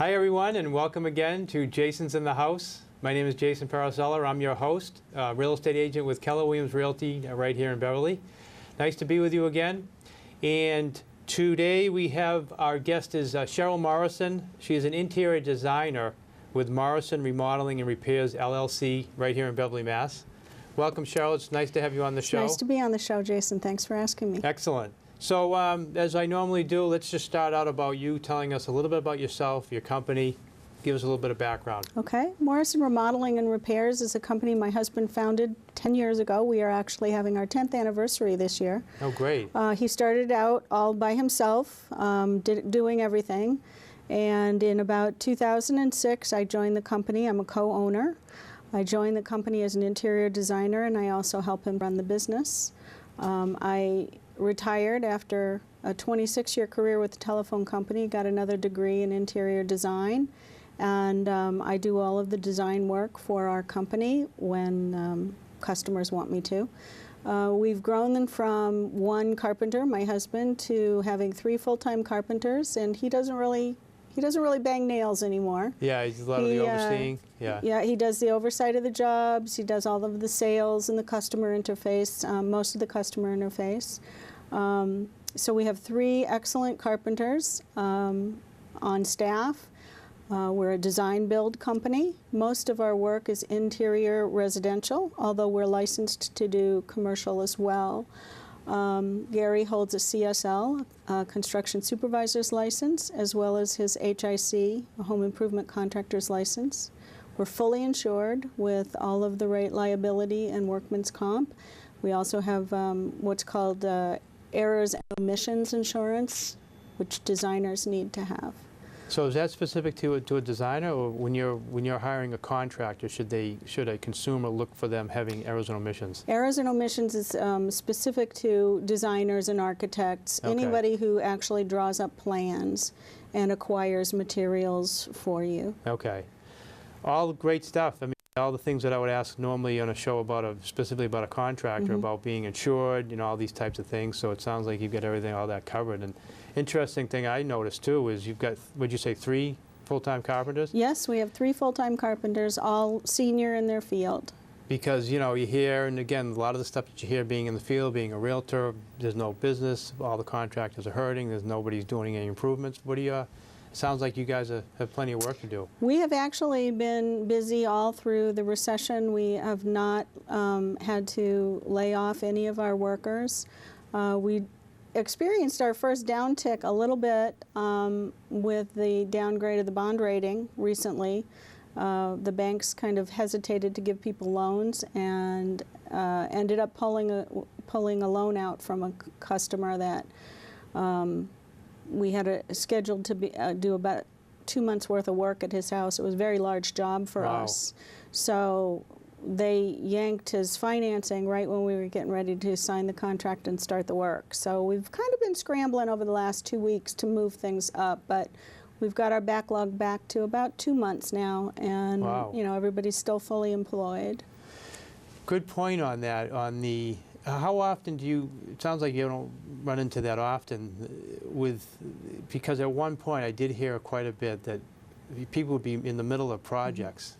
Hi everyone, and welcome again to Jason's in the House. My name is Jason Parisella. I'm your host, real estate agent with Keller Williams Realty right here in Beverly. Nice to be with you again. And today we have our guest is Cheryl Morrison. She is an interior designer with Morrison Remodeling and Repairs LLC right here in Beverly, Mass. Welcome, Cheryl. It's nice to have you on the show. Nice to be on the show, Jason. Thanks for asking me. Excellent. So as I normally do, let's just start out about you telling us a little bit about yourself, your company. Give us a little bit of background. Okay. Morrison Remodeling and Repairs is a company my husband founded 10 years ago. We are actually having our 10th anniversary this year. Oh, great. He started out all by himself, doing everything. And in about 2006, I joined the company. I'm a co-owner. I joined the company as an interior designer, and I also help him run the business. I retired after a 26-year career with the telephone company, got another degree in interior design, and I do all of the design work for our company when customers want me to. We've grown them from one carpenter, my husband, to having 3 full-time carpenters, and he doesn't really bang nails anymore. Yeah, he's a lot of the overseeing. Yeah, he does the oversight of the jobs. He does all of the sales and the customer interface, most of the customer interface. So we have 3 excellent carpenters on staff. We're a design build company. Most of our work is interior residential, although we're licensed to do commercial as well. Gary holds a CSL, construction supervisor's license, as well as his HIC, a home improvement contractor's license. We're fully insured with all of the rate liability and workman's comp. We also have what's called errors and omissions insurance, which designers need to have. So is that specific to a designer, or when you're hiring a contractor, should a consumer look for them having errors and omissions? Errors and omissions is specific to designers and architects, Okay. Anybody who actually draws up plans and acquires materials for you. Okay. All great stuff. I mean, all the things that I would ask normally on a show specifically about a contractor, about being insured, all these types of things. So it sounds like you've got all that covered. And interesting thing I noticed too is you've got, would you say, 3 full-time carpenters? Yes, we have 3 full-time carpenters, all senior in their field. Because, you hear, and again, a lot of the stuff that you hear being in the field, being a realtor, there's no business, all the contractors are hurting, there's nobody's doing any improvements. What do you, sounds like you guys have plenty of work to do. We have actually been busy all through the recession. We have not had to lay off any of our workers. We experienced our first downtick a little bit with the downgrade of the bond rating recently. The banks kind of hesitated to give people loans and ended up pulling a loan out from a customer that we had scheduled to do about 2 months worth of work at his house. It was a very large job for us. So they yanked his financing right when we were getting ready to sign the contract and start the work. So we've kind of been scrambling over the last 2 weeks to move things up, but we've got our backlog back to about 2 months now, and everybody's still fully employed. Good point on that. How often do you, it sounds like you don't run into that often because at one point I did hear quite a bit that people would be in the middle of projects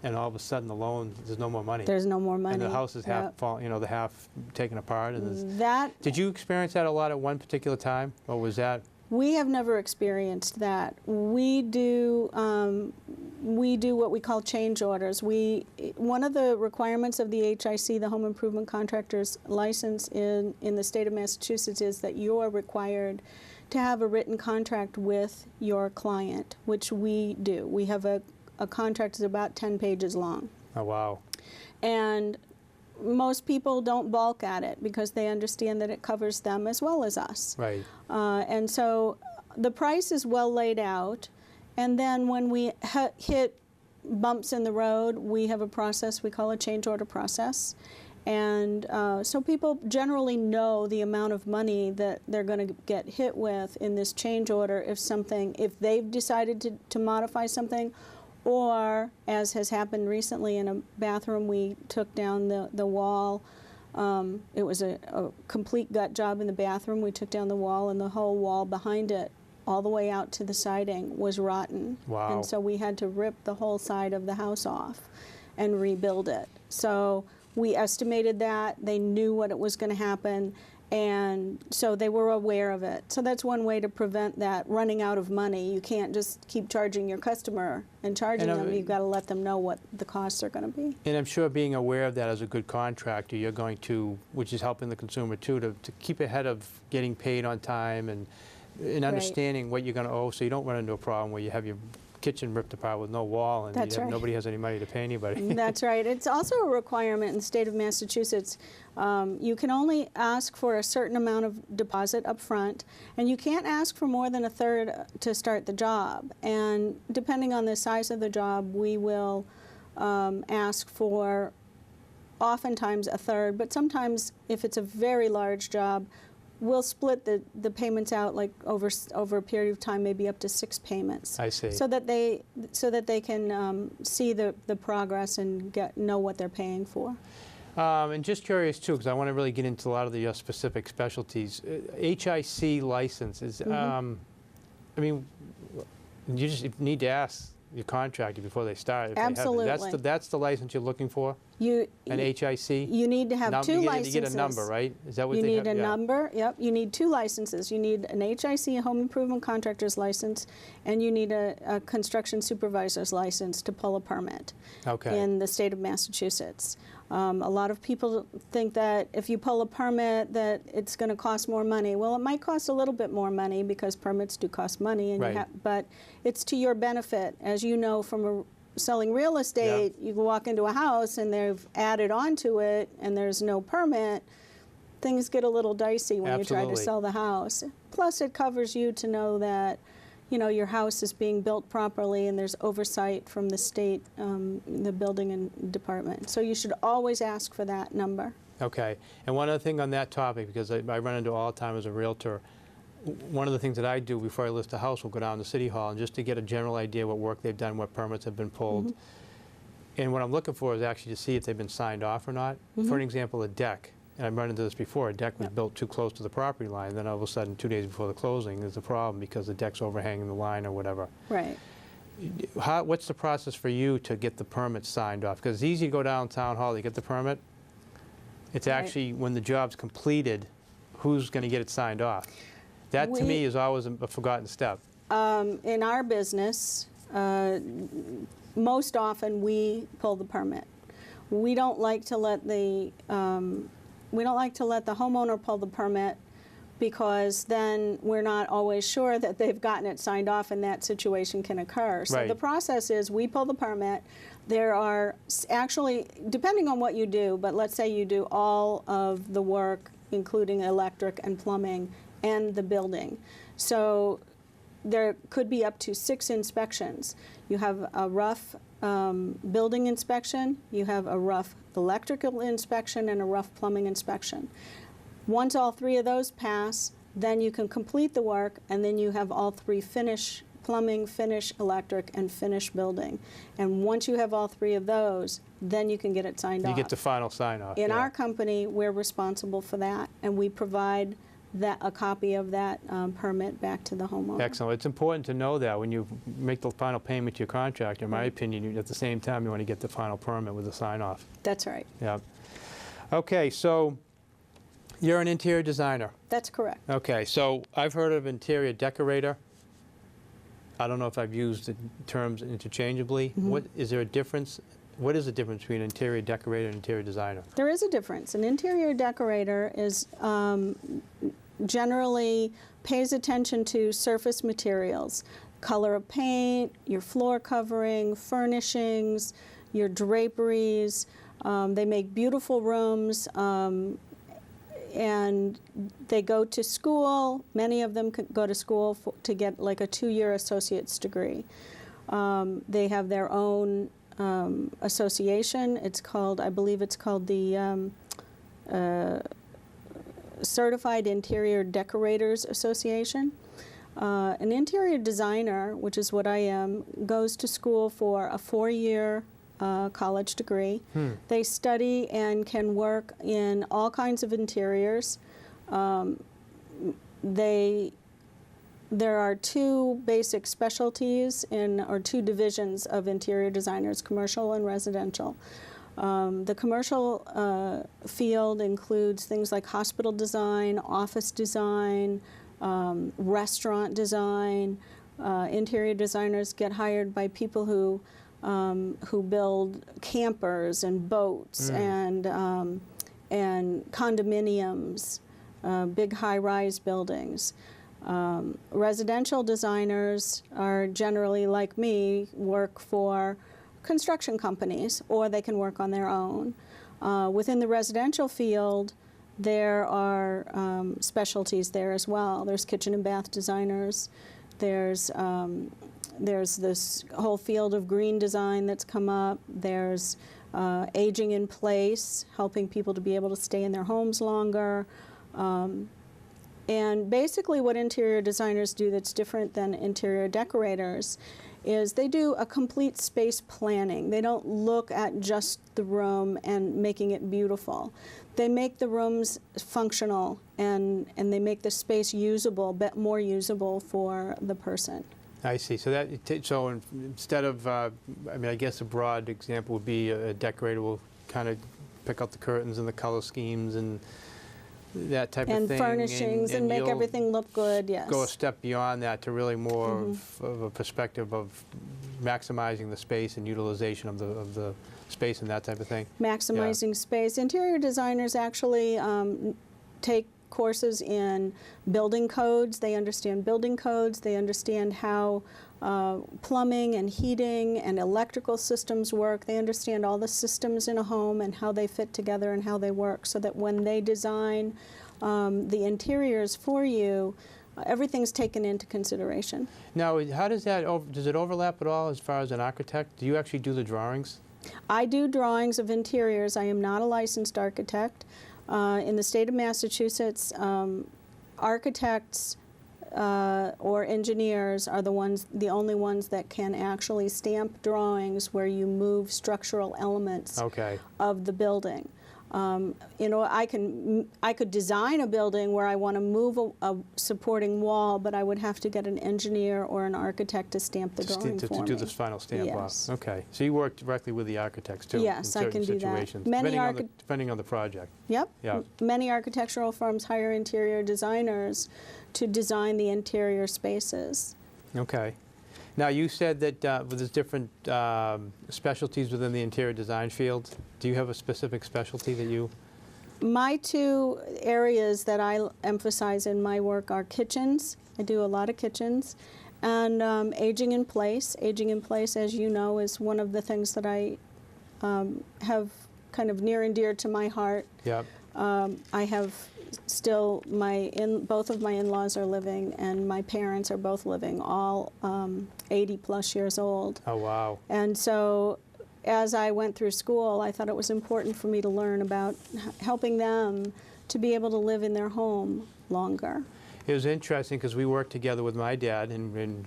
and all of a sudden the loan, there's no more money. There's no more money. And the house is half taken apart. And that, did you experience that a lot at one particular time, or was that? We have never experienced that. We do what we call change orders. One of the requirements of the HIC, the Home Improvement Contractor's License in the state of Massachusetts, is that you are required to have a written contract with your client, which we do. We have a contract that's about 10 pages long. Oh, wow. And most people don't balk at it because they understand that it covers them as well as us. Right. And so the price is well laid out, and then when we hit bumps in the road, we have a process we call a change order process. And so people generally know the amount of money that they're going to get hit with in this change order if they've decided to modify something, or, as has happened recently in a bathroom, we took down the wall. It was a complete gut job in the bathroom. We took down the wall and the whole wall behind it all the way out to the siding was rotten. Wow. And so we had to rip the whole side of the house off and rebuild it. So we estimated that. They knew what it was going to happen. And so they were aware of it. So that's one way to prevent that running out of money. You can't just keep charging your customer and charging them. You've got to let them know what the costs are going to be. And I'm sure being aware of that as a good contractor, you're going to, which is helping the consumer too, to keep ahead of getting paid on time and understanding what you're going to owe, so you don't run into a problem where you have your kitchen ripped apart with no wall and That's right. nobody has any money to pay anybody. That's right. It's also a requirement in the state of Massachusetts. You can only ask for a certain amount of deposit up front, and you can't ask for more than a third to start the job. And depending on the size of the job, we will ask for oftentimes a third, but sometimes if it's a very large job, we'll split the payments out like over a period of time, maybe up to 6 payments. I see. So that they can see the progress and know what they're paying for. And just curious too, because I want to really get into a lot of the specific specialties. HIC license is, I mean, you just need to ask your contractor before they start. If Absolutely. They have it. That's the license you're looking for? An HIC? You need to have 2 licenses. You get a number, right? Is that what you they need have? a number, yep. You need 2 licenses. You need an HIC, Home Improvement Contractor's license, and you need a construction supervisor's license to pull a permit in the state of Massachusetts. A lot of people think that if you pull a permit that it's going to cost more money. Well, it might cost a little bit more money because permits do cost money, and but it's to your benefit. As you know from selling real estate, you can walk into a house and they've added onto it and there's no permit. Things get a little dicey when you try to sell the house. Plus, it covers you to know that your house is being built properly and there's oversight from the state, the building and department. So you should always ask for that number. Okay. And one other thing on that topic, because I run into all the time as a realtor, one of the things that I do before I list a house, we'll go down to City Hall and just to get a general idea what work they've done, what permits have been pulled. And what I'm looking for is actually to see if they've been signed off or not. For an example, a deck. And I've run into this before. A deck was built too close to the property line. Then all of a sudden, 2 days before the closing, there's a problem because the deck's overhanging the line or whatever. Right. What's the process for you to get the permit signed off? Because it's easy to go down Town Hall, you get the permit. It's actually when the job's completed, who's going to get it signed off? That to me is always a forgotten step. In our business, most often we pull the permit. We don't like to let the homeowner pull the permit because then we're not always sure that they've gotten it signed off and that situation can occur. So the process is we pull the permit. There are actually, depending on what you do, but let's say you do all of the work, including electric and plumbing and the building. So there could be up to 6 inspections. You have a rough building inspection, you have a rough electrical inspection, and a rough plumbing inspection. Once all 3 of those pass, then you can complete the work, and then you have all 3 finish plumbing, finish electric, and finish building. And once you have all 3 of those, then you can get it signed off. You get the final sign-off. In our company, we're responsible for that, and we provide a copy of that permit back to the homeowner. Excellent. It's important to know that when you make the final payment to your contractor, in my opinion, at the same time you want to get the final permit with the sign-off. That's right. Yeah. Okay, so you're an interior designer. That's correct. Okay, so I've heard of interior decorator. I don't know if I've used the terms interchangeably. Is there a difference? What is the difference between interior decorator and interior designer? There is a difference. An interior decorator is generally pays attention to surface materials, color of paint, your floor covering, furnishings, your draperies. They make beautiful rooms, and they go to school. Many of them go to school to get like a 2-year associate's degree. They have their own association. It's called, I believe it's called the Certified Interior Decorators Association. An interior designer, which is what I am, goes to school for a 4-year college degree. They study and can work in all kinds of interiors. They there are two basic specialties or two divisions of interior designers, commercial and residential. The commercial field includes things like hospital design, office design, restaurant design. Interior designers get hired by people who build campers and boats and condominiums, big high-rise buildings. Residential designers are generally, like me, work for construction companies, or they can work on their own. Within the residential field, there are specialties there as well. There's kitchen and bath designers. There's this whole field of green design that's come up. There's aging in place, helping people to be able to stay in their homes longer. And basically what interior designers do that's different than interior decorators is they do a complete space planning. They don't look at just the room and making it beautiful. They make the rooms functional and they make the space usable, more usable for the person. I see. So instead of, I mean, I guess a broad example would be a decorator will kind of pick out the curtains and the color schemes and that type of thing. And furnishings and make everything look good, yes. Go a step beyond that to really more of a perspective of maximizing the space and utilization of the space and that type of thing. Maximizing space. Interior designers actually take courses in building codes. They understand building codes. They understand how plumbing and heating and electrical systems work. They understand all the systems in a home and how they fit together and how they work, so that when they design the interiors for you, everything's taken into consideration. Now, how does does it overlap at all as far as an architect? Do you actually do the drawings? I do drawings of interiors. I am not a licensed architect. In the state of Massachusetts, architects or engineers are the only ones that can actually stamp drawings where you move structural elements of the building. You know, I could design a building where I want to move a supporting wall, but I would have to get an engineer or an architect to stamp the drawing for me. To do this final stamp yes. off. Okay. So you work directly with the architects too? Yes, in I can do situations, that. Depending on the project. Yep. Yeah. Many architectural firms hire interior designers to design the interior spaces. Okay. Now, you said that there's different specialties within the interior design field. Do you have a specific specialty that you... My two areas that I emphasize in my work are kitchens. I do a lot of kitchens. And aging in place. Aging in place, as you know, is one of the things that I have kind of near and dear to my heart. Yep. I have still both of my in-laws are living, and my parents are both living, all 80 plus years old. Oh, wow. And so as I went through school, I thought it was important for me to learn about helping them to be able to live in their home longer. It was interesting because we worked together with my dad and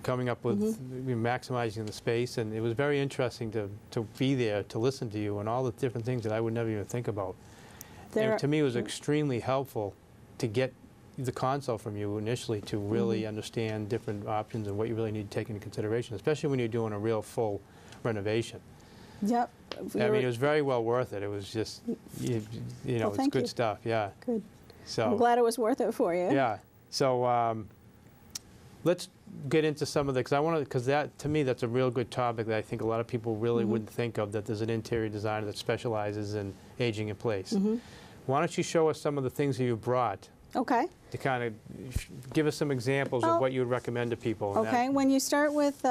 coming up with maximizing the space, and it was very interesting to be there, to listen to you and all the different things that I would never even think about. And to me, it was extremely helpful to get the consult from you initially to really understand different options and what you really need to take into consideration, especially when you're doing a real full renovation. Yep. I mean, it was very well worth it. It was just, you know, it's good stuff. Yeah. Good. So I'm glad it was worth it for you. Yeah. So let's get into some of the, because that, to me, that's a real good topic that I think a lot of people really wouldn't think of, that there's an interior designer that specializes in aging in place. Why don't you show us some of the things that you brought? Okay. To kind of give us some examples of what you would recommend to people. Okay. When you start with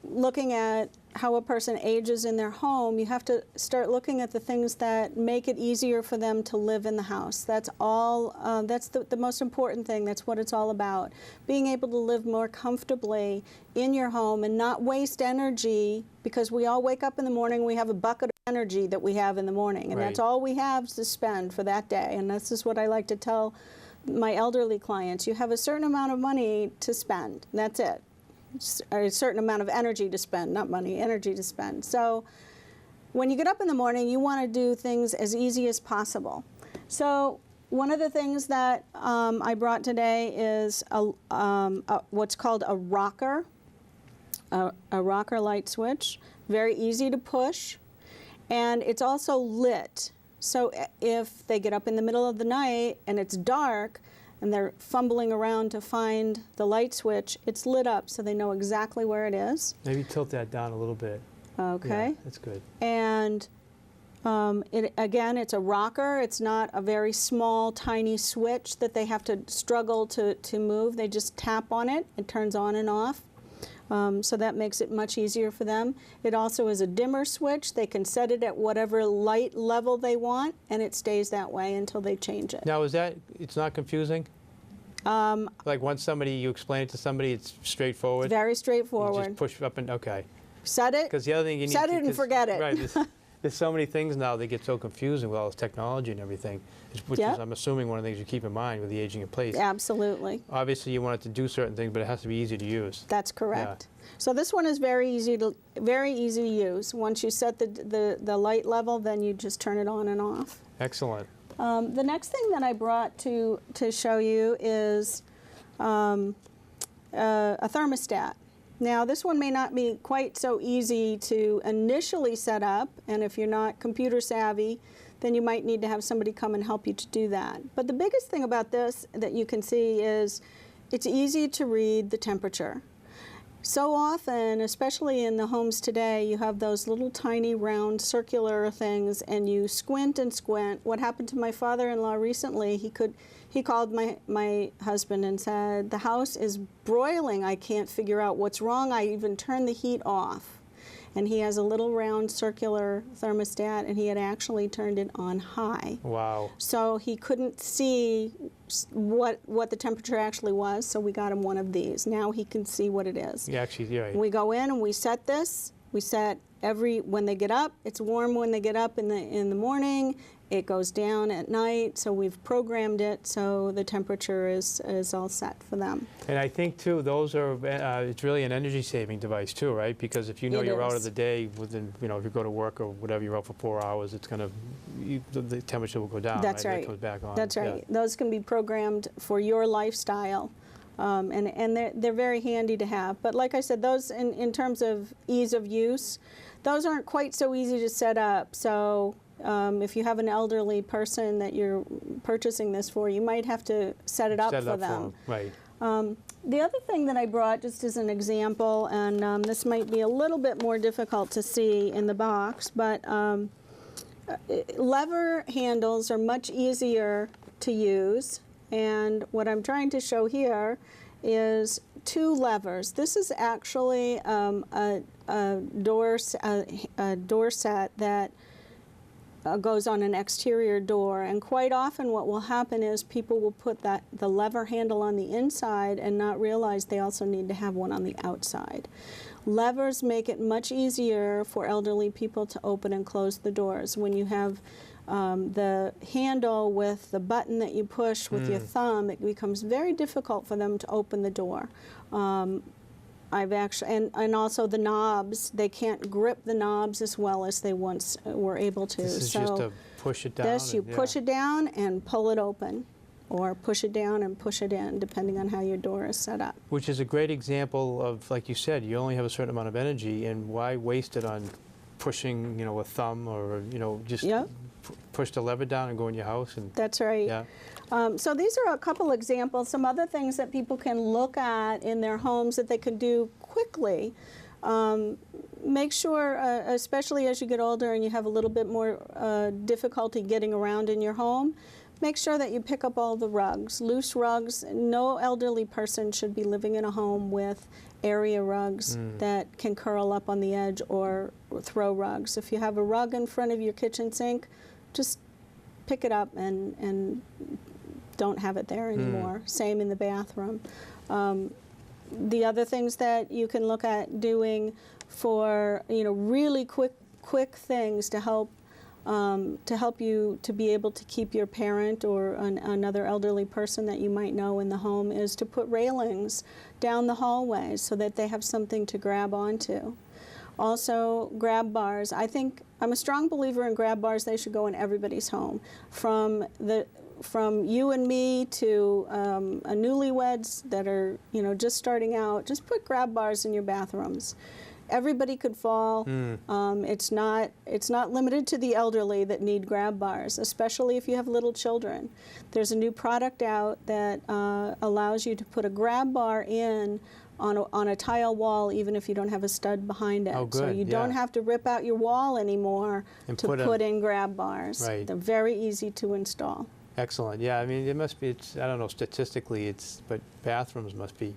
looking at how a person ages in their home, you have to start looking at the things that make it easier for them to live in the house. That's all. That's the most important thing. That's what it's all about. Being able to live more comfortably in your home and not waste energy, because we all wake up in the morning, we have a bucket of energy that we have in the morning, and that's all we have to spend for that day. And this is what I like to tell my elderly clients. You have a certain amount of money to spend. That's it. Or a certain amount of energy to spend, not money, energy to spend. So when you get up in the morning, you want to do things as easy as possible. So One of the things that I brought today is what's called a rocker, a rocker light switch. Very easy to push, and it's also lit. So if they get up in the middle of the night and it's dark and they're fumbling around to find the light switch, it's lit up so they know exactly where it is. Maybe tilt that down a little bit. Okay. Yeah, that's good. And again, it's a rocker. It's not a very small, tiny switch that they have to struggle to move. They just tap on it. It turns on and off. So that makes it much easier for them. It also is a dimmer switch. They can set it at whatever light level they want, and it stays that way until they change it. Now, it's not confusing? Like once you explain it to somebody, it's straightforward? Very You straightforward. just push up and, okay. Set it, Because the other thing you need set it and forget it. Right. There's so many things now that get so confusing with all this technology and everything, which Yep. is, I'm assuming, one of the things you keep in mind with the aging in place. Absolutely. Obviously, you want it to do certain things, but it has to be easy to use. That's correct. So this one is very easy to use. Once you set the light level, then you just turn it on and off. Excellent. The next thing that I brought to show you is a thermostat. Now, this one may not be quite so easy to initially set up, and if you're not computer savvy, then you might need to have somebody come and help you to do that. But the biggest thing about this that you can see is it's easy to read the temperature. So often, especially in the homes today, you have those little tiny round circular things and you squint and squint. What happened to my father-in-law recently, he called my husband and said, "The house is broiling. I can't figure out what's wrong. I even turned the heat off." And he has a little round circular thermostat, and he had actually turned it on high. Wow. So he couldn't see what the temperature actually was, so we got him one of these. Now he can see what it is. Yeah, actually, you're right. We go in and we set this. We set when they get up. It's warm when they get up in the morning. It goes down at night, so we've programmed it so the temperature is all set for them. And I think, too, those are, it's really an energy-saving device, too, right? Because if you know you're out of the day, within, if you go to work or whatever, you're out for 4 hours, it's going to, the temperature will go down. That's right. It comes back on. That's right. Yeah. Those can be programmed for your lifestyle. And they're very handy to have. But like I said, those, in terms of ease of use, those aren't quite so easy to set up. So if you have an elderly person that you're purchasing this for, you might have to set it up for them. Right. The other thing that I brought, just as an example, and this might be a little bit more difficult to see in the box, but lever handles are much easier to use. And what I'm trying to show here is 2 levers. This is actually a door set that goes on an exterior door, and quite often what will happen is people will put the lever handle on the inside and not realize they also need to have one on the outside. Levers make it much easier for elderly people to open and close the doors. When you have the handle with the button that you push with your thumb, it becomes very difficult for them to open the door. I've actually, and also the knobs, they can't grip the knobs as well as they once were able to. This is just to push it down. This, you push it down and pull it open, or push it down and push it in, depending on how your door is set up. Which is a great example of, like you said, you only have a certain amount of energy, and why waste it on pushing, a thumb, or, just push the lever down and go in your house. And that's right. Yeah. So these are a couple examples, some other things that people can look at in their homes that they can do quickly. Make sure, especially as you get older and you have a little bit more difficulty getting around in your home, make sure that you pick up all the rugs. Loose rugs, no elderly person should be living in a home with area rugs that can curl up on the edge, or throw rugs. If you have a rug in front of your kitchen sink, just pick it up and don't have it there anymore. Same in the bathroom. The other things that you can look at doing for really quick things to help you to be able to keep your parent or another elderly person that you might know in the home is to put railings down the hallways so that they have something to grab onto. Also, grab bars. I'm a strong believer in grab bars. They should go in everybody's home. From you and me to a newlyweds that are just starting out. Just put grab bars in your bathrooms. Everybody could fall. It's not limited to the elderly that need grab bars, especially if you have little children. There's a new product out that allows you to put a grab bar in on a tile wall, even if you don't have a stud behind it. Oh, good. So you don't have to rip out your wall anymore to put in grab bars. Right. They're very easy to install. Excellent. Yeah, I mean, it must be, I don't know statistically, but bathrooms must be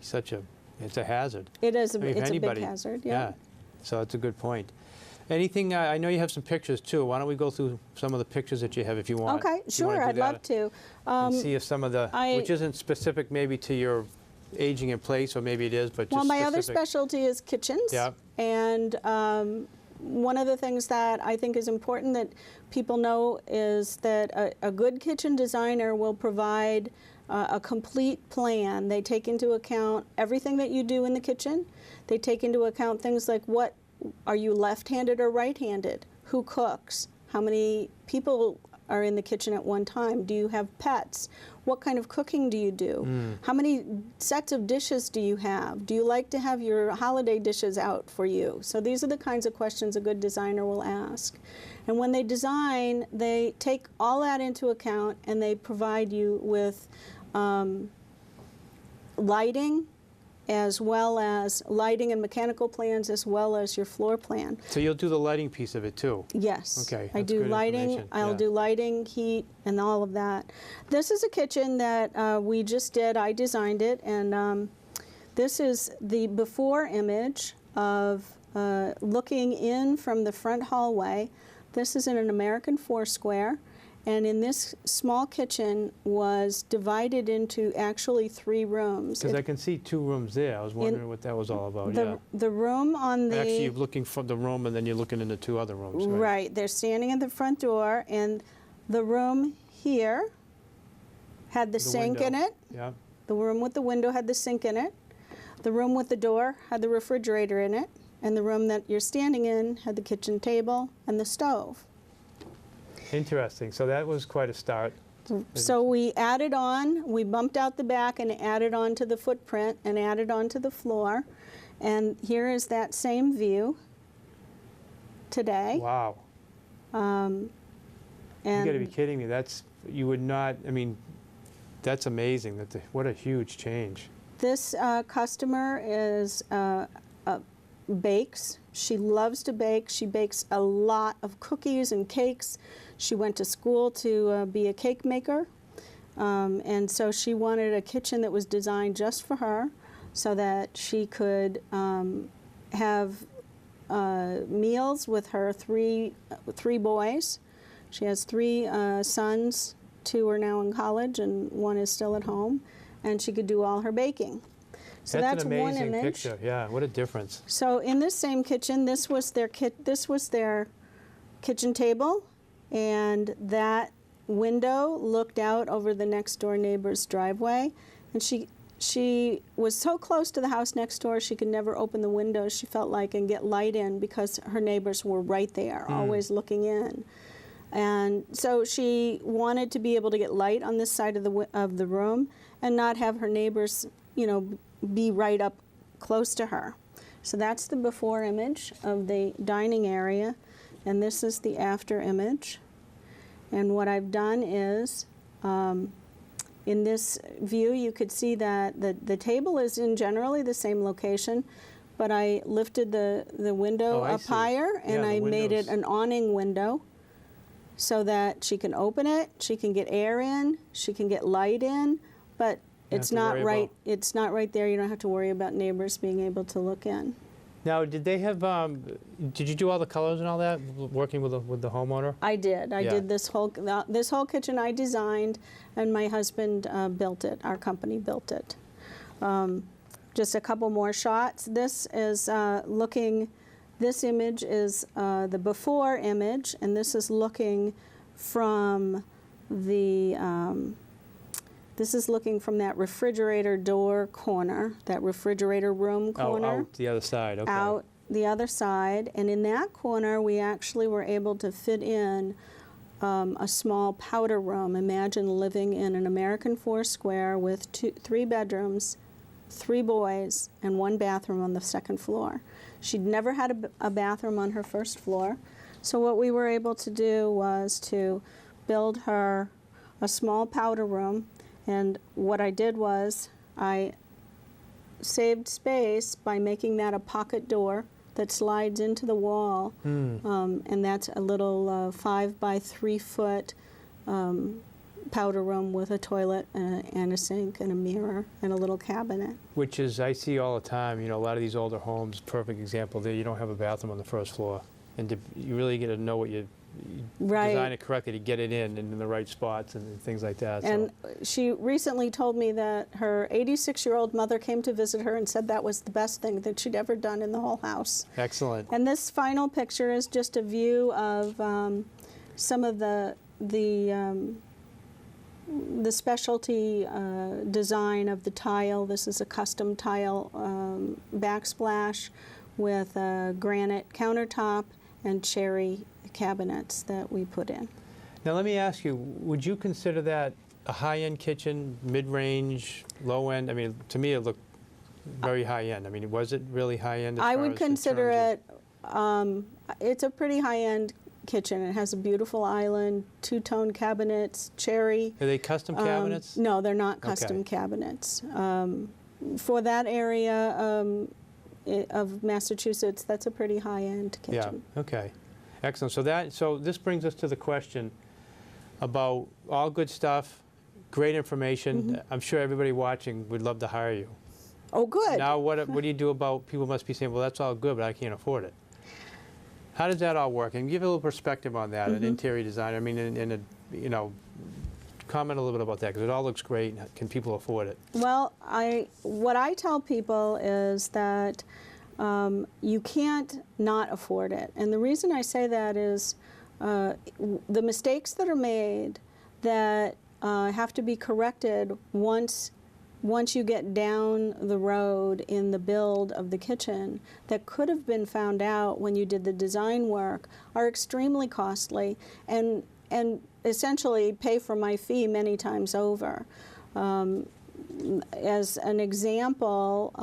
it's a hazard. It is. I mean, It's anybody, a big hazard. Yeah. So that's a good point. Anything, I know you have some pictures too. Why don't we go through some of the pictures that you have if you want? Okay, sure, I'd love to. And see if some of which isn't specific maybe to your aging in place, or maybe it is, but just my specific. other specialty is kitchens. Yeah. And one of the things that I think is important that people know is that a good kitchen designer will provide a complete plan. They take into account everything that you do in the kitchen. They take into account things like are you left-handed or right-handed? Who cooks? How many people are in the kitchen at one time? Do you have pets? What kind of cooking do you do? How many sets of dishes do you have? Do you like to have your holiday dishes out for you? So these are the kinds of questions a good designer will ask. And when they design, they take all that into account and they provide you with lighting, as well as lighting and mechanical plans, as well as your floor plan. So you'll do the lighting piece of it too? Yes. Okay, I that's do good lighting. information. I'll Yeah. do lighting, heat, and all of that. This is a kitchen that we just did. I designed it, and this is the before image of looking in from the front hallway. This is in an American Foursquare. And in this small kitchen was divided into actually 3 rooms. Because I can see 2 rooms there. I was wondering what that was all about. The room on the... Actually, you're looking from the room, and then you're looking into 2 other rooms. Right. Right. They're standing at the front door, and the room here had the sink in window. it. Yeah. The room with the window had the sink in it. The room with the door had the refrigerator in it. And the room that you're standing in had the kitchen table and the stove. Interesting. So that was quite a start. So we added on, we bumped out the back and added on to the footprint and added on to the floor. And here is that same view today. Wow. And You got to be kidding me. You would not, I mean, that's amazing. What a huge change. this customer is bakes. She loves to bake. She bakes a lot of cookies and cakes. She went to school to be a cake maker. And so she wanted a kitchen that was designed just for her so that she could have meals with her three boys. She has 3 sons. 2 are now in college and 1 is still at home. And she could do all her baking. So that's an one amazing image. picture. Yeah, what a difference. So in this same kitchen, this was their kitchen table, and that window looked out over the next door neighbor's driveway. And she was so close to the house next door, she could never open the window, she felt like, and get light in because her neighbors were right there, always looking in. And so she wanted to be able to get light on this side of the room and not have her neighbors, be right up close to her. So that's the before image of the dining area, and this is the after image. And what I've done is, in this view, you could see that the table is in generally the same location, but I lifted the window up higher, and Yeah, I made it windows. an awning window so that she can open it, she can get air in, she can get light in, but it's not right. It's not right there. You don't have to worry about neighbors being able to look in. Now, did they have? Did you do all the colors and all that, working with the homeowner? I did. I Yeah. did this whole kitchen. I designed, and my husband built it. Our company built it. Just a couple more shots. This is looking. This image is the before image, and this is looking from the. This is looking from that refrigerator door corner, that refrigerator room corner. Oh, out the other side. Okay. Out the other side, and in that corner we actually were able to fit in a small powder room. Imagine living in an American four-square with 3 bedrooms, 3 boys, and 1 bathroom on the second floor. She'd never had a bathroom on her first floor, so what we were able to do was to build her a small powder room, and what I did was I saved space by making that a pocket door that slides into the wall, and that's a little 5 by 3 foot powder room with a toilet and a sink and a mirror and a little cabinet. Which is, I see all the time, you know, a lot of these older homes, perfect example there, you don't have a bathroom on the first floor. And you really get to know what you design it correctly to get it in the right spots and things like that. And she recently told me that her 86-year-old mother came to visit her and said that was the best thing that she'd ever done in the whole house. Excellent. And this final picture is just a view of some of the specialty design of the tile. This is a custom tile backsplash with a granite countertop and cherry cabinets that we put in. Now let me ask you, would you consider that a high-end kitchen, mid-range, low-end? I mean, to me it looked very high-end. I mean, was it really high-end? I would consider it, it's a pretty high-end kitchen. It has a beautiful island, 2-tone cabinets, cherry. Are they custom cabinets? No, they're not custom cabinets. For that area of Massachusetts, that's a pretty high-end kitchen. Yeah, okay. Excellent. So this brings us to the question about all good stuff, great information. I'm sure everybody watching would love to hire you. Oh, good. Now, what do you do about people must be saying, well, that's all good, but I can't afford it? How does that all work? And give a little perspective on that, an interior designer. I mean, you know, comment a little bit about that, because it all looks great. Can people afford it? Well, what I tell people is that you can't not afford it. And the reason I say that is the mistakes that are made that have to be corrected once you get down the road in the build of the kitchen that could have been found out when you did the design work are extremely costly and essentially pay for my fee many times over. As an example,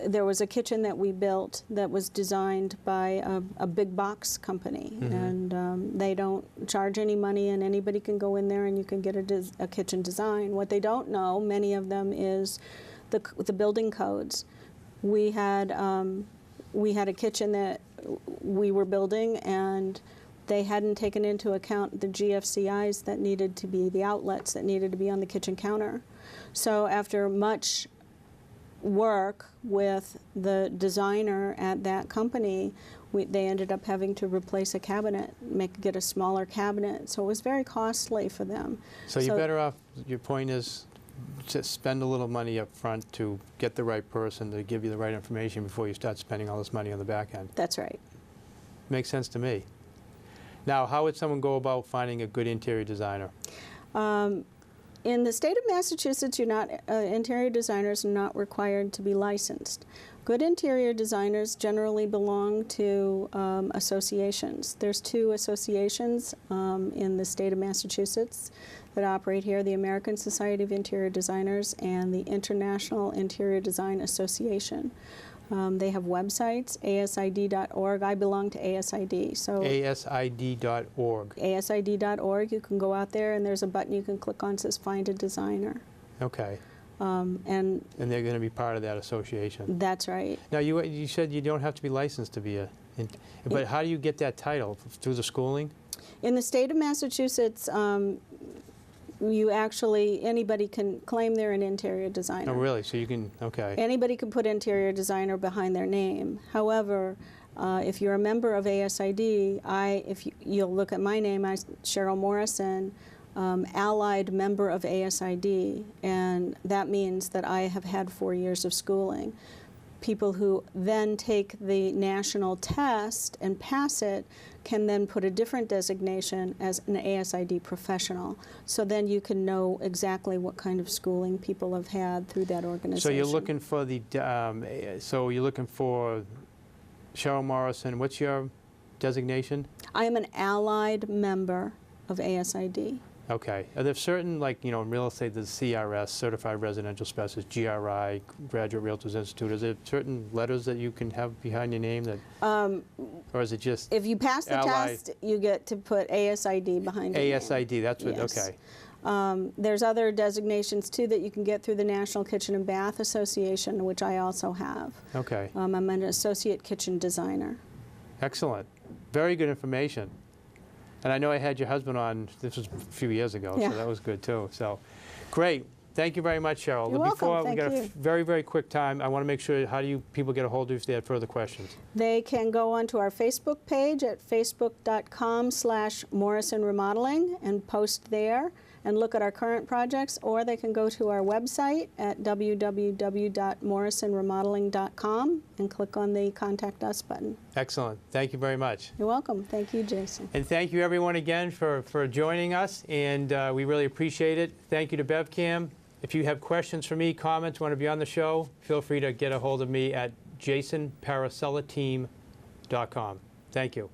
there was a kitchen that we built that was designed by a big box company, and they don't charge any money, and anybody can go in there and you can get a kitchen design. What they don't know, many of them, is the building codes. We had a kitchen that we were building, and they hadn't taken into account the GFCIs that needed to be, the outlets that needed to be on the kitchen counter. So after much work with the designer at that company, they ended up having to replace a cabinet, get a smaller cabinet. So it was very costly for them. So you're better off, your point is, to spend a little money up front to get the right person to give you the right information before you start spending all this money on the back end. That's right. Makes sense to me. Now, how would someone go about finding a good interior designer? In the state of Massachusetts, interior designers are not required to be licensed. Good interior designers generally belong to associations. There's 2 associations in the state of Massachusetts that operate here, the American Society of Interior Designers and the International Interior Design Association. They have websites, asid.org. I belong to ASID. So asid.org. asid.org. You can go out there and there's a button you can click on that says Find a Designer. Okay. And they're going to be part of that association. That's right. Now, you said you don't have to be licensed to be but how do you get that title? Through the schooling? In the state of Massachusetts, anybody can claim they're an interior designer. Oh, really? So you can, okay. Anybody can put interior designer behind their name. However, if you're a member of ASID, if you'll look at my name, I'm Cheryl Morrison, allied member of ASID, and that means that I have had 4 years of schooling. people who then take the national test and pass it can then put a different designation as an ASID professional. So then you can know exactly what kind of schooling people have had through that organization. So you're looking for the, so you're looking for Cheryl Morrison. What's your designation? I am an allied member of ASID. Okay. Are there certain, like, you know, in real estate, there's CRS, Certified Residential Specialist, GRI, Graduate Realtors Institute. Is there certain letters that you can have behind your name that, or is it just If you pass the allied? test, you get to put ASID behind your name. ASID, that's what, Yes. okay. There's other designations, too, that you can get through the National Kitchen and Bath Association, which I also have. Okay. I'm an associate kitchen designer. Excellent. Very good information. And I know I had your husband on, this was a few years ago, Yeah. so that was good too. So, great. Thank you very much, Cheryl. You're welcome. Before we Thank got a you. very, very quick time, I want to make sure, how do you people get a hold of you if they have further questions? They can go onto our Facebook page at facebook.com/Morrison Remodeling and post there and look at our current projects, or they can go to our website at www.morrisonremodeling.com and click on the Contact Us button. Excellent. Thank you very much. You're welcome. Thank you, Jason. And thank you everyone again for joining us, and we really appreciate it. Thank you to BevCam. If you have questions for me, comments, want to be on the show, feel free to get a hold of me at jasonparisellateam.com. Thank you.